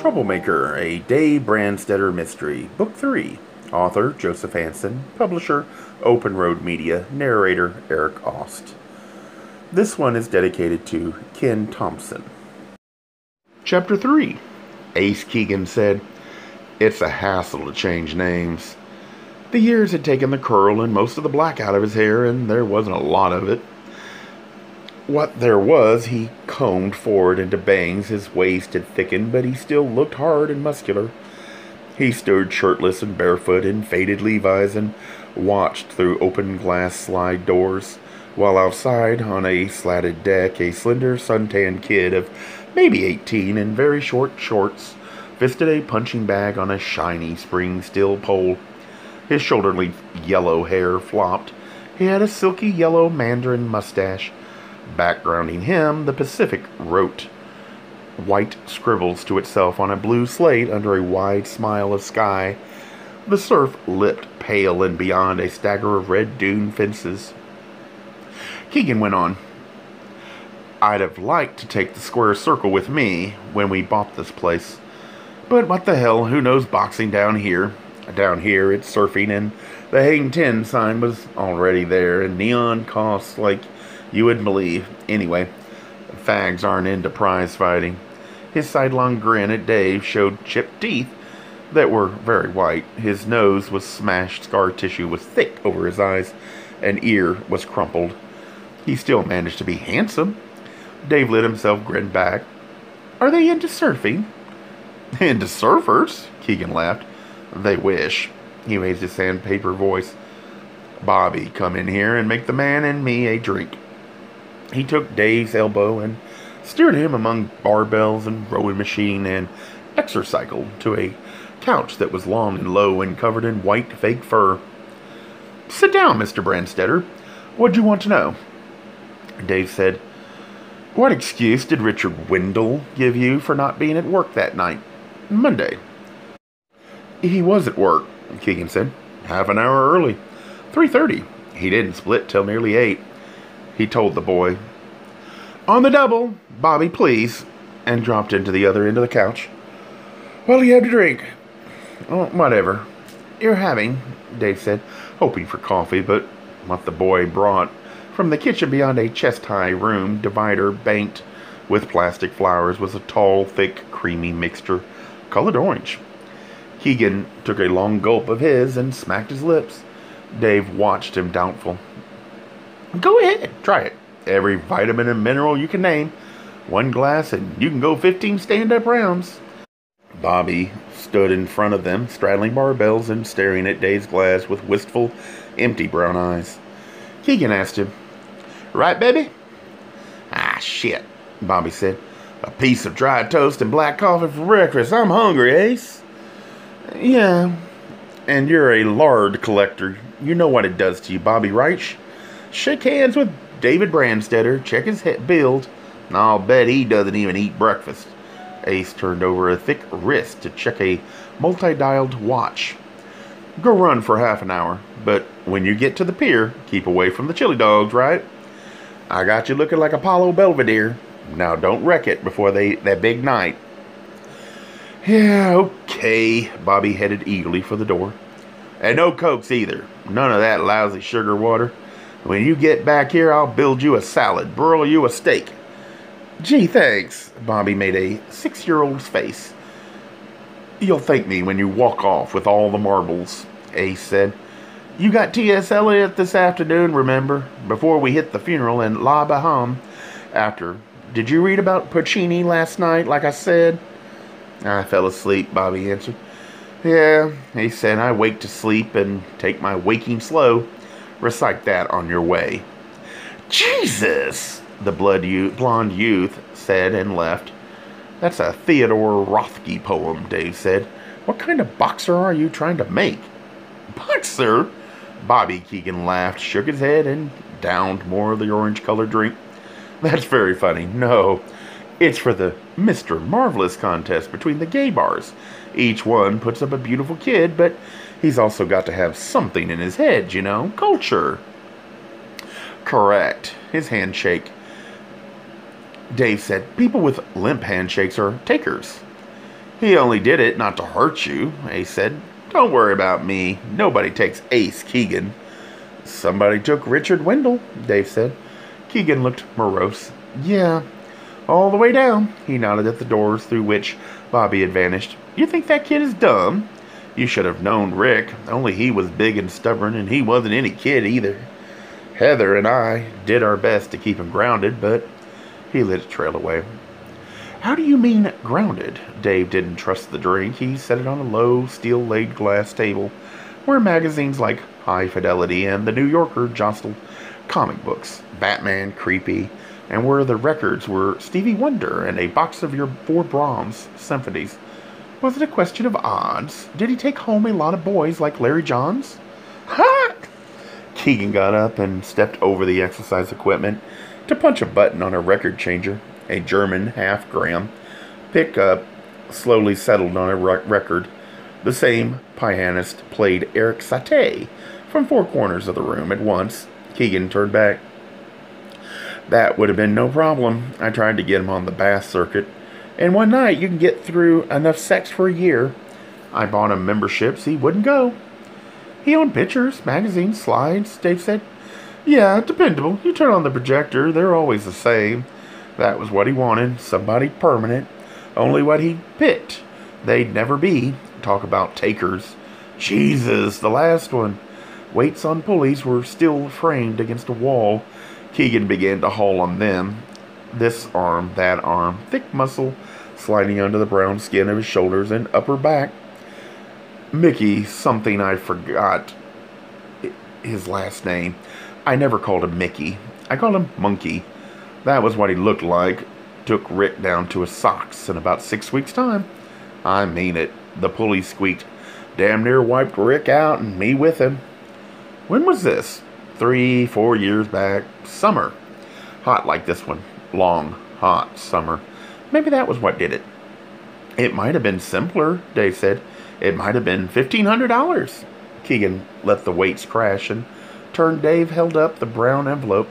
Troublemaker, a Dave Brandstetter mystery. Book 3. Author, Joseph Hansen. Publisher, Open Road Media. Narrator, Eric Ost. This one is dedicated to Ken Thompson. Chapter 3. Ace Keegan said, "It's a hassle to change names." The years had taken the curl and most of the black out of his hair, and there wasn't a lot of it. What there was, he combed forward into bangs. His waist had thickened, but he still looked hard and muscular. He stood shirtless and barefoot in faded Levi's and watched through open glass slide doors, while outside, on a slatted deck, a slender suntanned kid of maybe 18 in very short shorts fisted a punching bag on a shiny spring steel pole. His shoulder-length yellow hair flopped. He had a silky yellow mandarin mustache. Backgrounding him, the Pacific wrote white scribbles to itself on a blue slate under a wide smile of sky. The surf lipped pale and beyond a stagger of red dune fences. Keegan went on. "I'd have liked to take the square circle with me when we bought this place. But what the hell, who knows boxing down here? Down here, it's surfing, and the Hang 10 sign was already there, and neon costs like you would believe. Anyway, fags aren't into prize fighting." His sidelong grin at Dave showed chipped teeth that were very white. His nose was smashed, scar tissue was thick over his eyes, an ear was crumpled. He still managed to be handsome. Dave let himself grin back. "Are they into surfing?" "Into surfers?" Keegan laughed. "They wish." He raised his sandpaper voice. "Bobby, come in here and make the man and me a drink." He took Dave's elbow and steered him among barbells and rowing machine and exercycle to a couch that was long and low and covered in white fake fur. "Sit down, Mr. Brandstetter. What do you want to know?" Dave said, "What excuse did Richard Wendell give you for not being at work that night? Monday." "He was at work," Keegan said. "Half an hour early. 3:30. He didn't split till nearly 8. He told the boy, 'On the double, Bobby, please,' and dropped into the other end of the couch. What'll you have to drink?" "Oh, whatever you're having," Dave said, hoping for coffee, but what the boy brought from the kitchen beyond a chest-high room divider banked with plastic flowers was a tall, thick, creamy mixture, colored orange. Keegan took a long gulp of his and smacked his lips. Dave watched him doubtful. "Go ahead, try it. Every vitamin and mineral you can name. One glass and you can go 15 stand-up rounds." Bobby stood in front of them, straddling barbells and staring at Dave's glass with wistful, empty brown eyes. Keegan asked him, "Right, baby?" "Ah, shit," Bobby said. "A piece of dry toast and black coffee for breakfast. I'm hungry, Ace." "Yeah, and you're a lard collector. You know what it does to you, Bobby, right? Shake hands with David Brandstetter, check his build. I'll bet he doesn't even eat breakfast." Ace turned over a thick wrist to check a multi-dialed watch. "Go run for half an hour, but when you get to the pier, keep away from the chili dogs, right? I got you looking like Apollo Belvedere. Now don't wreck it before that big night." "Yeah, okay." Bobby headed eagerly for the door. "And no Cokes either. None of that lousy sugar water. When you get back here, I'll build you a salad, broil you a steak." "Gee, thanks." Bobby made a 6-year-old's face. "You'll thank me when you walk off with all the marbles," Ace said. "You got T.S. Eliot this afternoon, remember? Before we hit the funeral in La Baham. After. Did you read about Puccini last night, like I said?" "I fell asleep," Bobby answered. "Yeah," he said, "I wake to sleep and take my waking slow. Recite that on your way." "Jesus!" the blonde youth said and left. "That's a Theodore Rothke poem," Dave said. "What kind of boxer are you trying to make?" "Boxer?" Bobby Keegan laughed, shook his head, and downed more of the orange-colored drink. "That's very funny. No, it's for the Mr. Marvelous contest between the gay bars. Each one puts up a beautiful kid, but he's also got to have something in his head, you know, culture." "Correct." His handshake. Dave said, "People with limp handshakes are takers." He only did it not to hurt you, Ace said. Don't worry about me. Nobody takes Ace Keegan. Somebody took Richard Wendell, Dave said. Keegan looked morose. Yeah, all the way down. He nodded at the doors through which Bobby had vanished. You think that kid is dumb? You should have known Rick. Only he was big and stubborn, and he wasn't any kid either. Heather and I did our best to keep him grounded, but he let it trail away. How do you mean grounded? Dave didn't trust the drink. He set it on a low, steel-laid glass table where magazines like High Fidelity and The New Yorker jostled comic books, Batman, Creepy, and where the records were Stevie Wonder and a box of your 4 Brahms symphonies. Was it a question of odds? Did he take home a lot of boys like Larry Johns? Ha! Keegan got up and stepped over the exercise equipment to punch a button on a record changer. A German half-gram pickup slowly settled on a record. The same pianist played Eric Satie from 4 corners of the room at once. Keegan turned back. That would have been no problem. I tried to get him on the bass circuit. And one night you can get through enough sex for a year. I bought him memberships. He wouldn't go. He owned pictures, magazines, slides, Dave said. Yeah, dependable. You turn on the projector, they're always the same. That was what he wanted, somebody permanent. Only what he picked. They'd never be. Talk about takers. Jesus, the last one. Weights on pulleys were still framed against a wall. Keegan began to haul on them. This arm, that arm, thick muscle sliding under the brown skin of his shoulders and upper back. Mickey, something I forgot his last name. I never called him Mickey. I called him Monkey. That was what he looked like. Took Rick down to his socks in about 6 weeks' time. I mean it. The pulley squeaked. Damn near wiped Rick out and me with him. When was this? 3-4 years back. Summer. Hot like this one. Long, hot summer. Maybe that was what did it. It might have been simpler, Dave said. It might have been $1,500. Keegan let the weights crash and turned. Dave held up the brown envelope.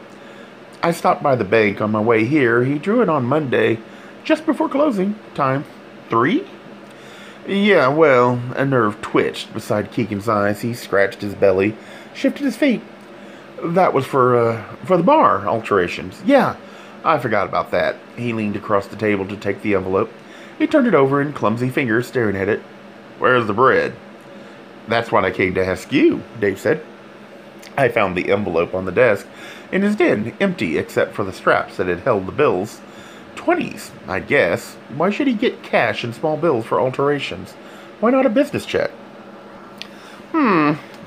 I stopped by the bank on my way here. He drew it on Monday, just before closing time. 3? Yeah, well, a nerve twitched beside Keegan's eyes. He scratched his belly, shifted his feet. That was for the bar alterations. Yeah, I forgot about that. He leaned across the table to take the envelope. He turned it over in clumsy fingers, staring at it. Where's the bread? That's what I came to ask you, Dave said. I found the envelope on the desk in his den, empty except for the straps that had held the bills. 20s, I guess. Why should he get cash and small bills for alterations? Why not a business check?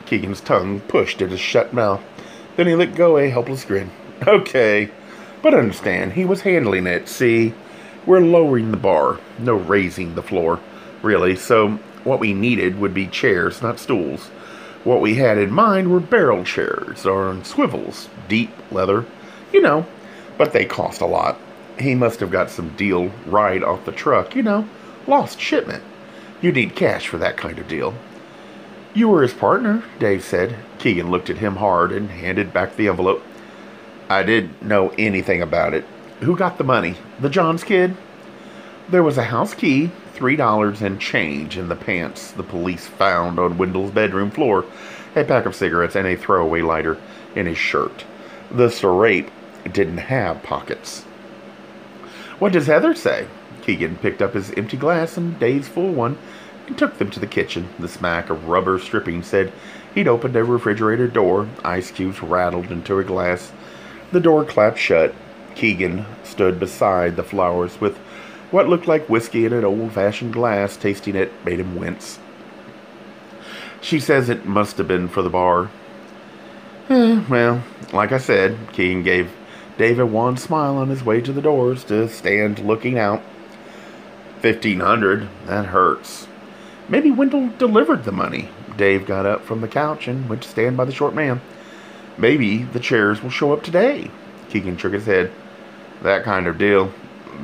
Keegan's tongue pushed at his shut mouth. Then he let go a helpless grin. Okay, but understand, he was handling it, see? We're lowering the bar, no raising the floor, really, so what we needed would be chairs, not stools. What we had in mind were barrel chairs, or on swivels, deep leather, but they cost a lot. He must have got some deal right off the truck, lost shipment. You need cash for that kind of deal. You were his partner, Dave said. Keegan looked at him hard and handed back the envelope. I didn't know anything about it. Who got the money? The Johns kid? There was a house key, $3 and change in the pants the police found on Wendell's bedroom floor, a pack of cigarettes, and a throwaway lighter in his shirt. The serape didn't have pockets. What does Heather say? Keegan picked up his empty glass and Dave's full one and took them to the kitchen. The smack of rubber stripping said he'd opened a refrigerator door. Ice cubes rattled into a glass. The door clapped shut. Keegan stood beside the flowers with what looked like whiskey in an old-fashioned glass. Tasting it made him wince. She says it must have been for the bar. Well, like I said, Keegan gave Dave a wan smile on his way to the doors to stand looking out. 1,500, that hurts. Maybe Wendell delivered the money. Dave got up from the couch and went to stand by the short man. Maybe the chairs will show up today. Keegan shook his head. That kind of deal.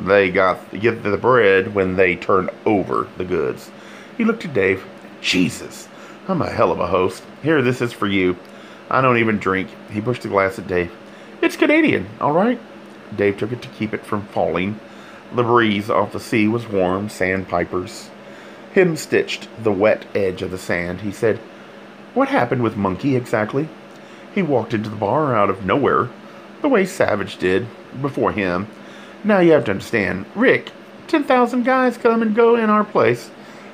They get the bread when they turn over the goods. He looked at Dave. Jesus, I'm a hell of a host. Here, this is for you. I don't even drink. He pushed a glass at Dave. It's Canadian, all right? Dave took it to keep it from falling. The breeze off the sea was warm, sandpipers. hem-stitched the wet edge of the sand. He said, "What happened with Monkey exactly?" "He walked into the bar out of nowhere, the way Savage did before him. Now you have to understand, Rick, 10,000 guys come and go in our place.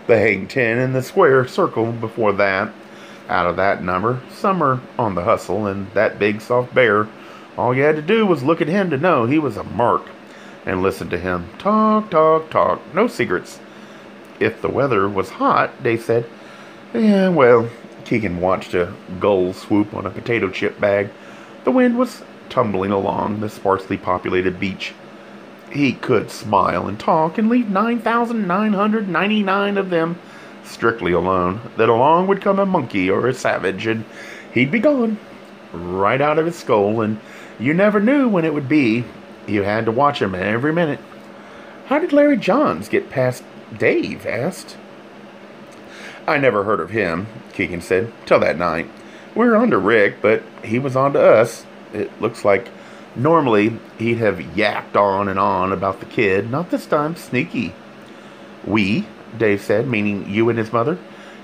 They hang 10 in the square circle before that. Out of that number, some are on the hustle, and that big soft bear, all you had to do was look at him to know he was a mark, and listen to him. Talk, talk, talk, no secrets." "If the weather was hot," Dave said. "Yeah, well," Keegan watched a gull swoop on a potato chip bag. The wind was tumbling along the sparsely populated beach. He could smile and talk and leave 9,999 of them strictly alone. Then along would come a monkey or a savage, and he'd be gone, right out of his skull, and you never knew when it would be. You had to watch him every minute. "How did Larry Johns get past?" Dave asked. "I never heard of him," Keegan said, "till that night. We were on to Rick, but he was on to us. It looks like normally he'd have yapped on and on about the kid. Not this time. Sneaky." "We?" Dave said, meaning you and his mother.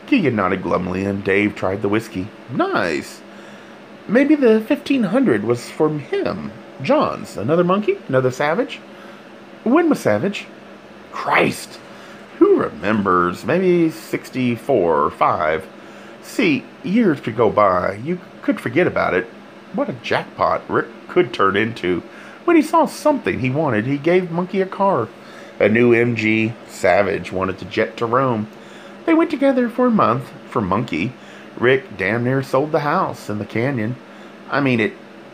Keegan nodded glumly, and Dave tried the whiskey. "Nice. Maybe the 1,500 was from him. Johns. Another monkey? Another savage?" "When was Savage?" "Christ! Who remembers? Maybe 64 or 5. See, years could go by. You could forget about it. What a jackpot Rick could turn into. When he saw something he wanted, he gave Monkey a car. A new MG. Savage wanted to jet to Rome. They went together for a month. For Monkey, Rick damn near sold the house in the canyon. I mean,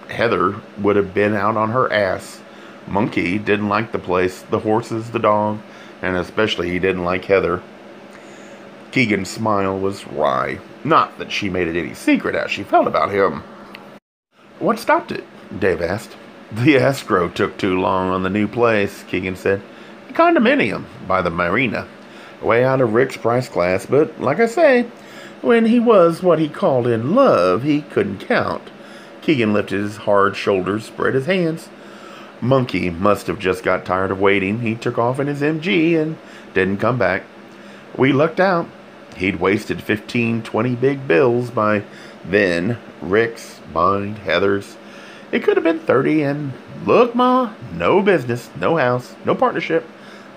Heather would have been out on her ass. Monkey didn't like the place, the horses, the dog, and especially he didn't like Heather." Keegan's smile was wry. Not that she made it any secret how she felt about him. "What stopped it?" Dave asked. "The escrow took too long on the new place," Keegan said. "A condominium by the marina. Way out of Rick's price class, but like I say, when he was what he called in love, he couldn't count." Keegan lifted his hard shoulders, spread his hands. "Monkey must have just got tired of waiting. He took off in his MG and didn't come back. We lucked out. He'd wasted 15, 20 big bills by then. Rick's, mine, Heather's. It could have been 30, and look, Ma, no business, no house, no partnership,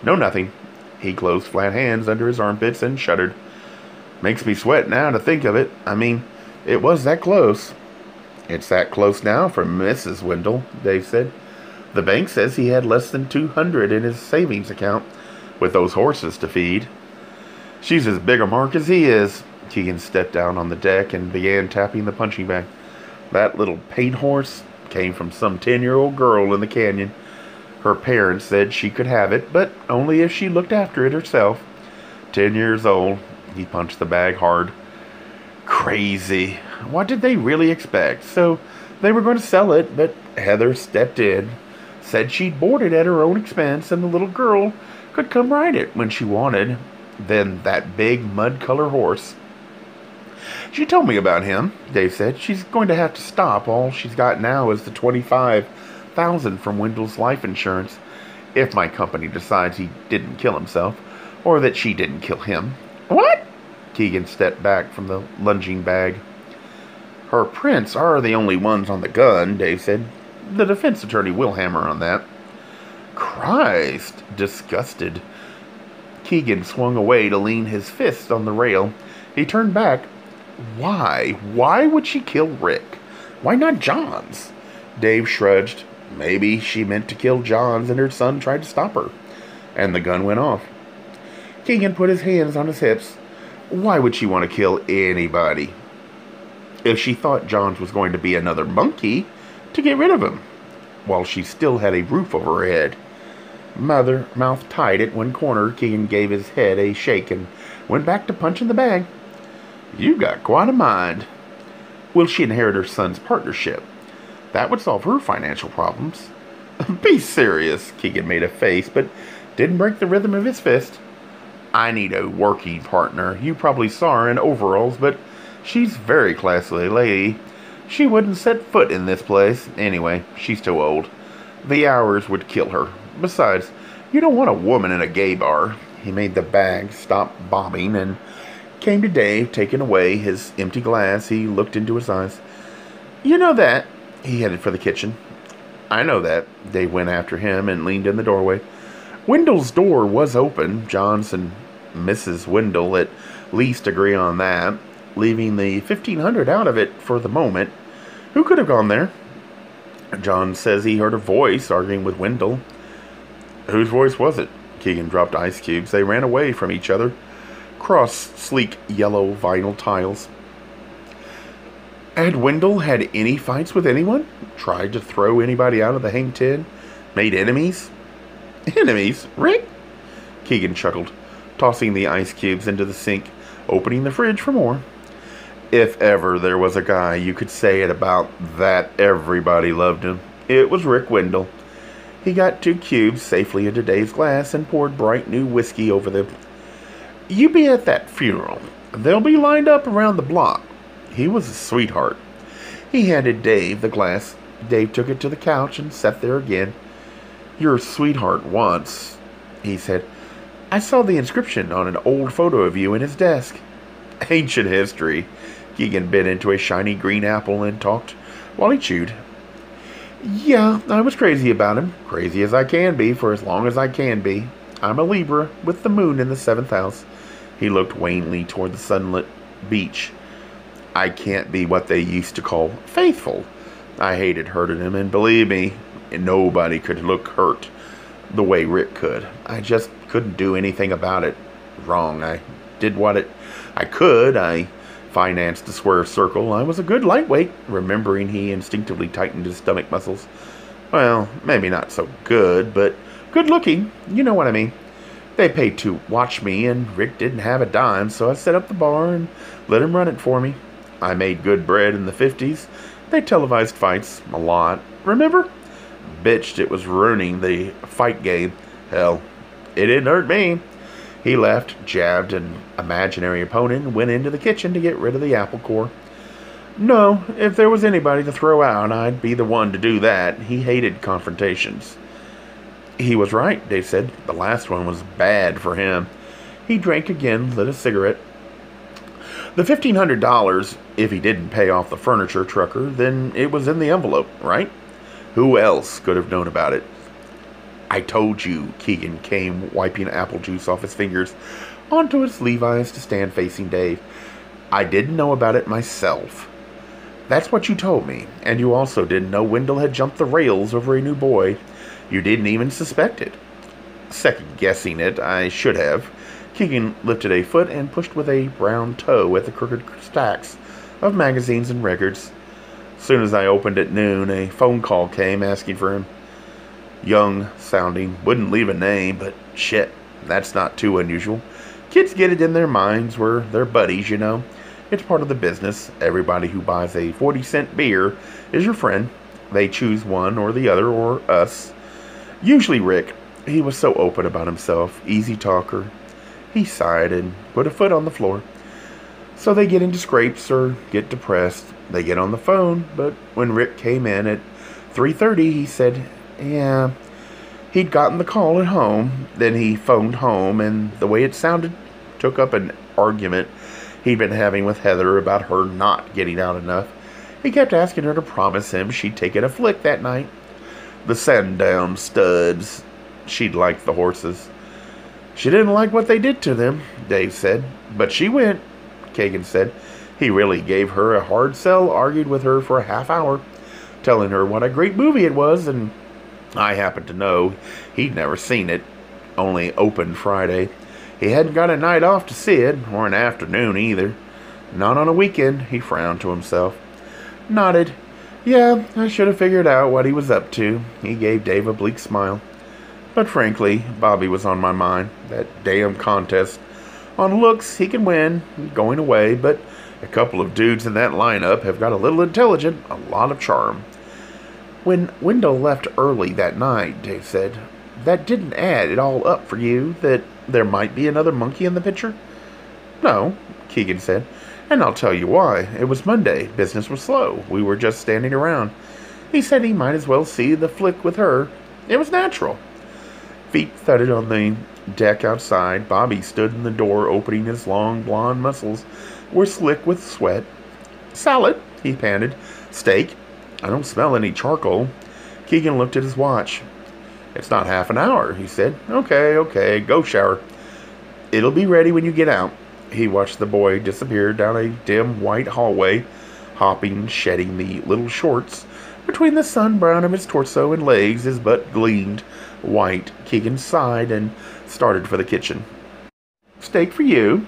no nothing." He closed flat hands under his armpits and shuddered. "Makes me sweat now to think of it. I mean, it was that close." "It's that close now for Mrs. Wendell," Dave said. "The bank says he had less than 200 in his savings account, with those horses to feed." "She's as big a mark as he is." Keegan stepped down on the deck and began tapping the punching bag. "That little paint horse came from some 10-year-old girl in the canyon. Her parents said she could have it, but only if she looked after it herself. 10 years old." He punched the bag hard. "Crazy. What did they really expect? So they were going to sell it, but Heather stepped in, said she'd board it at her own expense, and the little girl could come ride it when she wanted. Then that big mud-color horse. She told me about him," Dave said. "She's going to have to stop. All she's got now is the 25,000 from Wendell's life insurance, if my company decides he didn't kill himself, or that she didn't kill him." "What?" Keegan stepped back from the lunging bag. "Her prints are the only ones on the gun," Dave said. "The defense attorney will hammer on that." "Christ!" Disgusted, Keegan swung away to lean his fist on the rail. He turned back. Why? Why would she kill Rick? Why not Johns? Dave shrugged. Maybe she meant to kill Johns and her son tried to stop her. And the gun went off. Keegan put his hands on his hips. Why would she want to kill anybody? If she thought Johns was going to be another monkey, to get rid of him, while she still had a roof over her head. Mouth tight at one corner, Keegan gave his head a shake and went back to punching the bag. You got quite a mind. Will she inherit her son's partnership? That would solve her financial problems. Be serious, Keegan made a face, but didn't break the rhythm of his fist. I need a working partner. You probably saw her in overalls, but she's very classy lady. She wouldn't set foot in this place. Anyway, she's too old. The hours would kill her. Besides, you don't want a woman in a gay bar. He made the bag stop bobbing and came to Dave, taking away his empty glass. He looked into his eyes. "You know that." He headed for the kitchen. "I know that." Dave went after him and leaned in the doorway. Wendell's door was open. John's and Mrs. Wendell at least agree on that, leaving the 1500 out of it for the moment. Who could have gone there? John says he heard a voice arguing with Wendell. Whose voice was it? Keegan dropped ice cubes. They ran away from each other, across sleek yellow vinyl tiles. Had Wendell had any fights with anyone? Tried to throw anybody out of the hang tin? Made enemies? Enemies? Rick? Keegan chuckled, tossing the ice cubes into the sink, opening the fridge for more. If ever there was a guy you could say it about that everybody loved him, it was Rick Wendell. He got 2 cubes safely into Dave's glass and poured bright new whiskey over them. You be at that funeral. They'll be lined up around the block. He was a sweetheart. He handed Dave the glass. Dave took it to the couch and sat there again. Your sweetheart once, he said. I saw the inscription on an old photo of you in his desk. Ancient history. Keegan bit into a shiny green apple and talked while he chewed. Yeah, I was crazy about him. Crazy as I can be for as long as I can be. I'm a Libra with the moon in the 7th house. He looked wanly toward the sunlit beach. I can't be what they used to call faithful. I hated hurting him, and believe me, nobody could look hurt the way Rick could. I just couldn't do anything about it wrong. I did what I could. I financed the square circle. I was a good lightweight. Remembering, he instinctively tightened his stomach muscles. Well, maybe not so good, but good looking. You know what I mean. They paid to watch me, and Rick didn't have a dime, so I set up the bar and let him run it for me. I made good bread in the 50s. They televised fights a lot. Remember? Bitched it was ruining the fight game. Hell, it didn't hurt me. He left, jabbed an imaginary opponent, and went into the kitchen to get rid of the apple core. No, if there was anybody to throw out, I'd be the one to do that. He hated confrontations. He was right, Dave said. The last one was bad for him. He drank again, lit a cigarette. The $1,500, if he didn't pay off the furniture trucker, then it was in the envelope, right? Who else could have known about it? I told you, Keegan came, wiping apple juice off his fingers onto his Levi's to stand facing Dave. I didn't know about it myself. That's what you told me, and you also didn't know Wendell had jumped the rails over a new boy. You didn't even suspect it. Second-guessing it, I should have. Keegan lifted a foot and pushed with a brown toe at the crooked stacks of magazines and records. Soon as I opened at noon, a phone call came asking for him. Young sounding, wouldn't leave a name, but shit, that's not too unusual. Kids get it in their minds we're their buddies, you know. It's part of the business. Everybody who buys a 40-cent beer is your friend. They choose one or the other or us. Usually Rick. He was so open about himself, easy talker. He sighed and put a foot on the floor. So they get into scrapes or get depressed. They get on the phone, but when Rick came in at 3:30, he said, yeah, he'd gotten the call at home. Then he phoned home, and the way it sounded took up an argument he'd been having with Heather about her not getting out enough. He kept asking her to promise him she'd taken a flick that night. The Sandown studs. She'd liked the horses. She didn't like what they did to them, Dave said. But she went, Kagan said. He really gave her a hard sell, argued with her for a half hour, telling her what a great movie it was, and I happened to know he'd never seen it, only opened Friday. He hadn't got a night off to see it, or an afternoon either. Not on a weekend, he frowned to himself. Nodded. Yeah, I should have figured out what he was up to. He gave Dave a bleak smile. But frankly, Bobby was on my mind. That damn contest. On looks, he can win, going away, but a couple of dudes in that lineup have got a little intelligent, a lot of charm. When Wendell left early that night, Dave said, that didn't add it all up for you, that there might be another monkey in the picture? No, Keegan said, and I'll tell you why. It was Monday. Business was slow. We were just standing around. He said he might as well see the flick with her. It was natural. Feet thudded on the deck outside. Bobby stood in the door, opening. His long blonde muscles were slick with sweat. "Salad," he panted. "Steak. I don't smell any charcoal." Keegan looked at his watch. "It's not half an hour," he said. Okay, go shower. It'll be ready when you get out." He watched the boy disappear down a dim white hallway, hopping, shedding the little shorts. Between the sun brown of his torso and legs, his butt gleamed white. Keegan sighed and started for the kitchen. "Steak for you."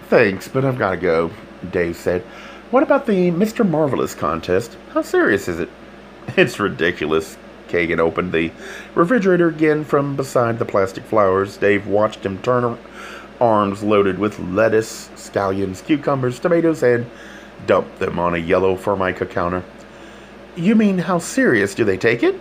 "Thanks, but I've got to go," Dave said. "What about the Mr. Marvelous contest? How serious is it?" "It's ridiculous." Keegan opened the refrigerator again from beside the plastic flowers. Dave watched him turn arms loaded with lettuce, scallions, cucumbers, tomatoes, and dump them on a yellow Formica counter. "You mean, how serious do they take it?"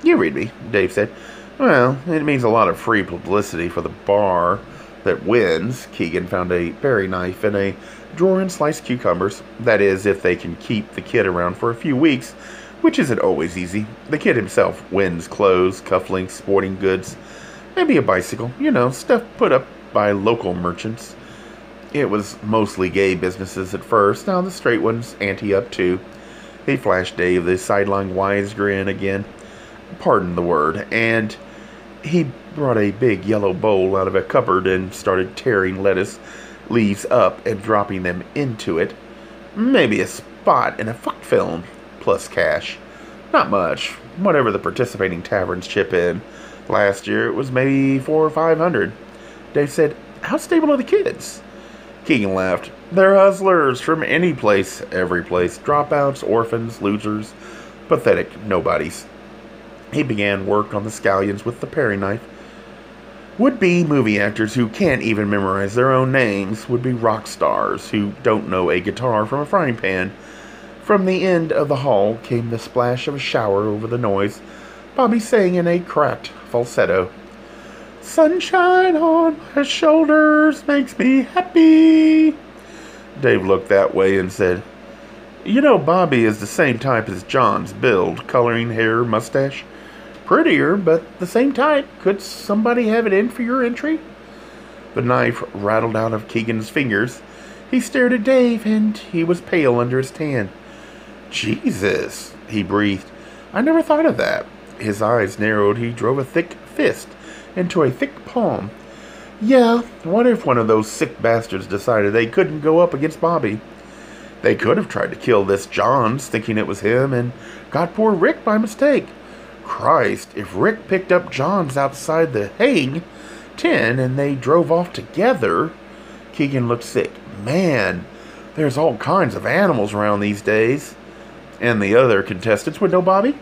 "You read me," Dave said. "Well, it means a lot of free publicity for the bar that wins." Keegan found a paring knife in a drawer and sliced cucumbers. "That is, if they can keep the kid around for a few weeks, which isn't always easy. The kid himself wins clothes, cufflinks, sporting goods, maybe a bicycle, stuff put up by local merchants. It was mostly gay businesses at first. Now the straight ones ante up too." He flashed Dave the sidelong wise grin again. Pardon the word. And he brought a big yellow bowl out of a cupboard and started tearing lettuce leaves up and dropping them into it. "Maybe a spot in a fuck film, plus cash. Not much. Whatever the participating taverns chip in. Last year it was maybe 400 or 500. Dave said, "How stable are the kids?" Keegan laughed. "They're hustlers from any place, every place. Dropouts, orphans, losers, pathetic nobodies." He began work on the scallions with the paring knife. Would-be movie actors who can't even memorize their own names. Would-be rock stars who don't know a guitar from a frying pan. From the end of the hall came the splash of a shower over the noise. Bobby sang in a cracked falsetto. "Sunshine on my shoulders makes me happy." Dave looked that way and said, Bobby is the same type as John's build, coloring, hair, mustache. Prettier, but the same type. Could somebody have it in for your entry?" The knife rattled out of Keegan's fingers. He stared at Dave, and he was pale under his tan. "Jesus," he breathed. "I never thought of that." His eyes narrowed. He drove a thick fist into a thick palm. "Yeah, what if one of those sick bastards decided they couldn't go up against Bobby? They could have tried to kill this Johns, thinking it was him, and got poor Rick by mistake. Christ, if Rick picked up Johns outside the Hague 10 and they drove off together." Keegan looked sick. "Man, there's all kinds of animals around these days." "And the other contestants would know Bobby?"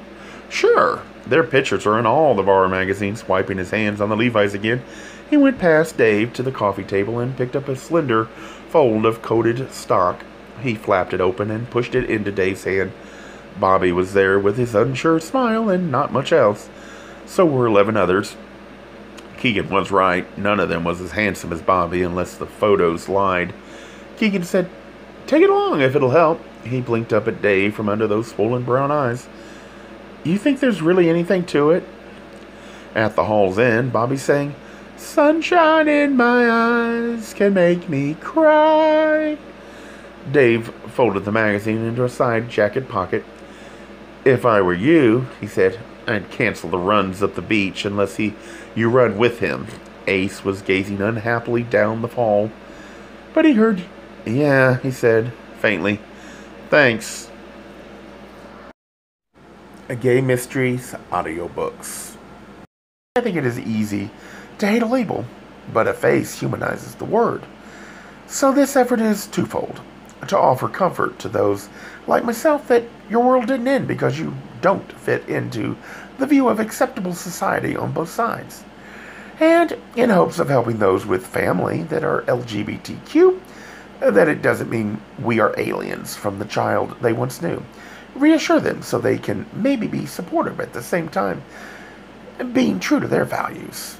"Sure. Their pictures are in all the bar magazines." Wiping his hands on the Levi's again, he went past Dave to the coffee table and picked up a slender fold of coated stock. He flapped it open and pushed it into Dave's hand. Bobby was there with his unsure smile and not much else. So were 11 others. Keegan was right. None of them was as handsome as Bobby, unless the photos lied. Keegan said, "Take it along if it'll help." He blinked up at Dave from under those swollen brown eyes. "You think there's really anything to it?" At the hall's end, Bobby sang, "Sunshine in my eyes can make me cry." Dave folded the magazine into a side jacket pocket. "If I were you," he said, "I'd cancel the runs up the beach unless you run with him." Ace was gazing unhappily down the fall. But he heard, "Yeah," he said, faintly. "Thanks." Gay Mysteries audiobooks. I think it is easy to hate a label, but a face humanizes the word. So this effort is twofold. To offer comfort to those like myself that your world didn't end because you don't fit into the view of acceptable society on both sides. And in hopes of helping those with family that are LGBTQ, that it doesn't mean we are aliens from the child they once knew. Reassure them so they can maybe be supportive at the same time, being true to their values.